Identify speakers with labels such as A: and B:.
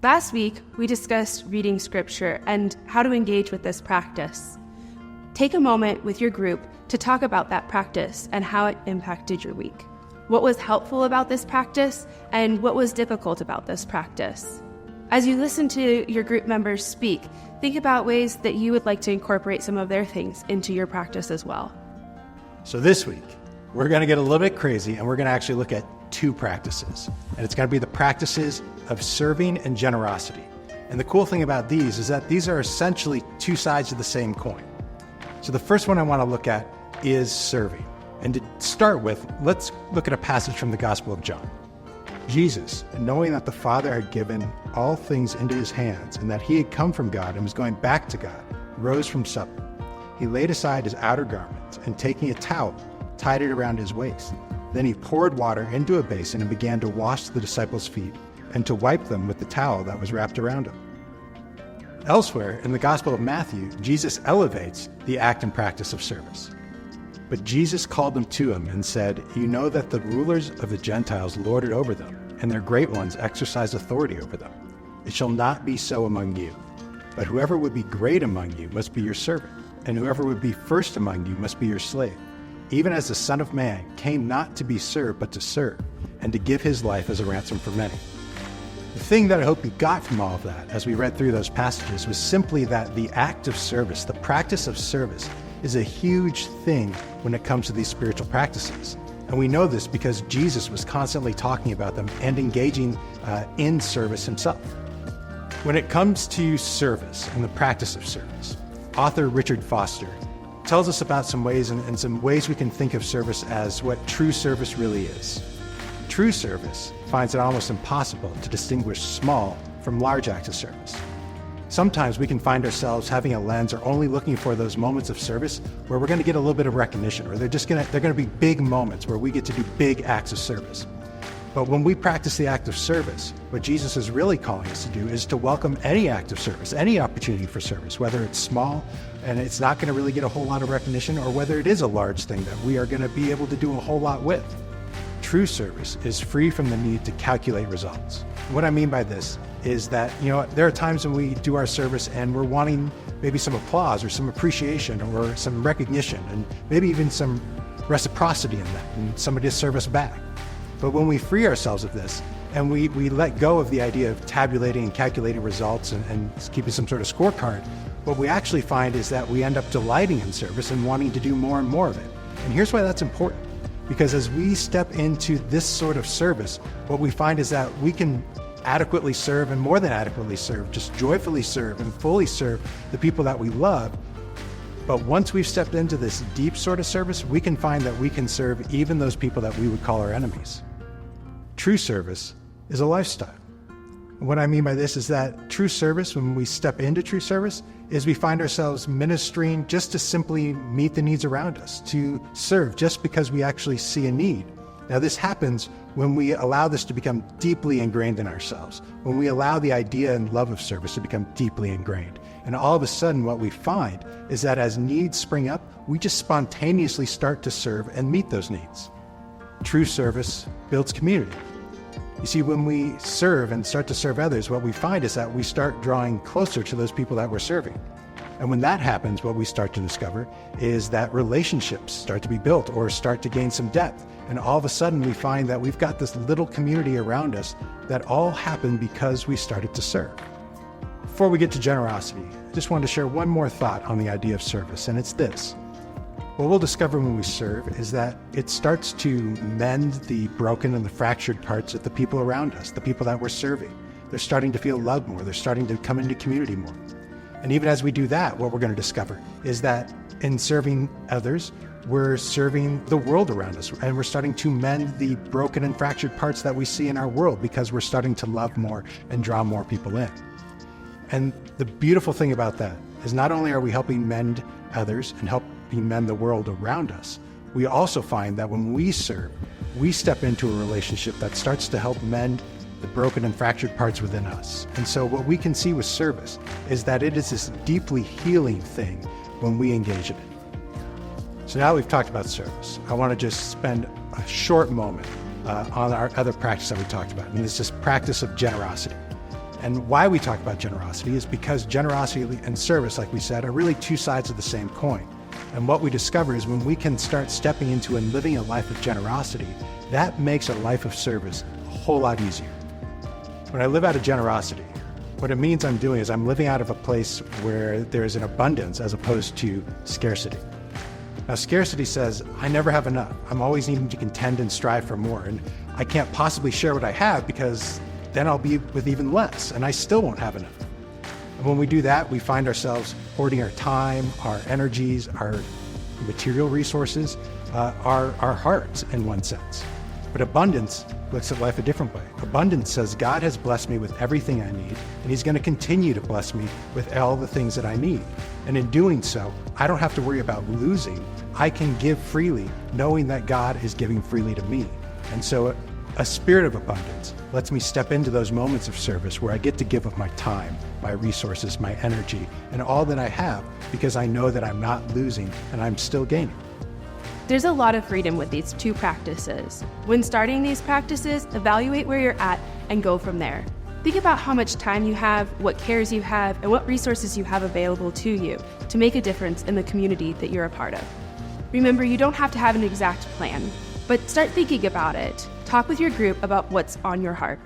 A: Last week, we discussed reading scripture and how to engage with this practice. Take a moment with your group to talk about that practice and how it impacted your week. What was helpful about this practice and what was difficult about this practice? As you listen to your group members speak, think about ways that you would like to incorporate some of their things into your practice as well.
B: So this week, we're going to get a little bit crazy and we're going to actually look at two practices. And it's going to be the practices of serving and generosity. And the cool thing about these is that these are essentially two sides of the same coin. So the first one I want to look at is serving. And to start with, let's look at a passage from the Gospel of John. Jesus, knowing that the Father had given all things into his hands and that he had come from God and was going back to God, rose from supper. He laid aside his outer garments and taking a towel, tied it around his waist. Then he poured water into a basin and began to wash the disciples' feet and to wipe them with the towel that was wrapped around him. Elsewhere, in the Gospel of Matthew, Jesus elevates the act and practice of service. But Jesus called them to him and said, "You know that the rulers of the Gentiles lord it over them, and their great ones exercise authority over them. It shall not be so among you. But whoever would be great among you must be your servant, and whoever would be first among you must be your slave. Even as the Son of Man came not to be served, but to serve, and to give his life as a ransom for many." The thing that I hope you got from all of that as we read through those passages was simply that the act of service, the practice of service, is a huge thing when it comes to these spiritual practices. And we know this because Jesus was constantly talking about them and engaging in service himself. When it comes to service and the practice of service, author Richard Foster tells us about some ways and some ways we can think of service as what true service really is. True service finds it almost impossible to distinguish small from large acts of service. Sometimes we can find ourselves having a lens or only looking for those moments of service where we're going to get a little bit of recognition, or they're going to be big moments where we get to do big acts of service. But when we practice the act of service, what Jesus is really calling us to do is to welcome any act of service, any opportunity for service, whether it's small and it's not going to really get a whole lot of recognition, or whether it is a large thing that we are going to be able to do a whole lot with. True service is free from the need to calculate results. What I mean by this is that, there are times when we do our service and we're wanting maybe some applause or some appreciation or some recognition and maybe even some reciprocity in that and somebody to serve us back. But when we free ourselves of this and we let go of the idea of tabulating and calculating results and keeping some sort of scorecard, what we actually find is that we end up delighting in service and wanting to do more and more of it. And here's why that's important. Because as we step into this sort of service, what we find is that we can adequately serve and more than adequately serve, just joyfully serve and fully serve the people that we love. But once we've stepped into this deep sort of service, we can find that we can serve even those people that we would call our enemies. True service is a lifestyle. What I mean by this is that true service, when we step into true service, is we find ourselves ministering just to simply meet the needs around us, to serve just because we actually see a need. Now, this happens when we allow this to become deeply ingrained in ourselves, when we allow the idea and love of service to become deeply ingrained. And all of a sudden, what we find is that as needs spring up, we just spontaneously start to serve and meet those needs. True service builds community. You see, when we serve and start to serve others, what we find is that we start drawing closer to those people that we're serving. And when that happens, what we start to discover is that relationships start to be built or start to gain some depth. And all of a sudden, we find that we've got this little community around us that all happened because we started to serve. Before we get to generosity, I just wanted to share one more thought on the idea of service, and it's this. What we'll discover when we serve is that it starts to mend the broken and the fractured parts of the people around us, the people that we're serving. They're starting to feel loved more. They're starting to come into community more. And even as we do that, what we're going to discover is that in serving others, we're serving the world around us, and we're starting to mend the broken and fractured parts that we see in our world because we're starting to love more and draw more people in. And the beautiful thing about that is not only are we helping mend others and helping mend the world around us, we also find that when we serve, we step into a relationship that starts to help mend the broken and fractured parts within us. And so what we can see with service is that it is this deeply healing thing when we engage in it. So now we've talked about service, I want to just spend a short moment on our other practice that we talked about, and it's this practice of generosity. And why we talk about generosity is because generosity and service, like we said, are really two sides of the same coin. And what we discover is when we can start stepping into and living a life of generosity, that makes a life of service a whole lot easier. When I live out of generosity, what it means I'm doing is I'm living out of a place where there's an abundance as opposed to scarcity. Now, scarcity says, I never have enough. I'm always needing to contend and strive for more. And I can't possibly share what I have because then I'll be with even less and I still won't have enough. And when we do that, we find ourselves hoarding our time, our energies, our material resources, our hearts in one sense. But abundance looks at life a different way. Abundance says God has blessed me with everything I need, and He's going to continue to bless me with all the things that I need. And in doing so, I don't have to worry about losing. I can give freely, knowing that God is giving freely to me. And so a spirit of abundance lets me step into those moments of service where I get to give of my time, my resources, my energy, and all that I have because I know that I'm not losing and I'm still gaining.
A: There's a lot of freedom with these two practices. When starting these practices, evaluate where you're at and go from there. Think about how much time you have, what cares you have, and what resources you have available to you to make a difference in the community that you're a part of. Remember, you don't have to have an exact plan, but start thinking about it. Talk with your group about what's on your heart.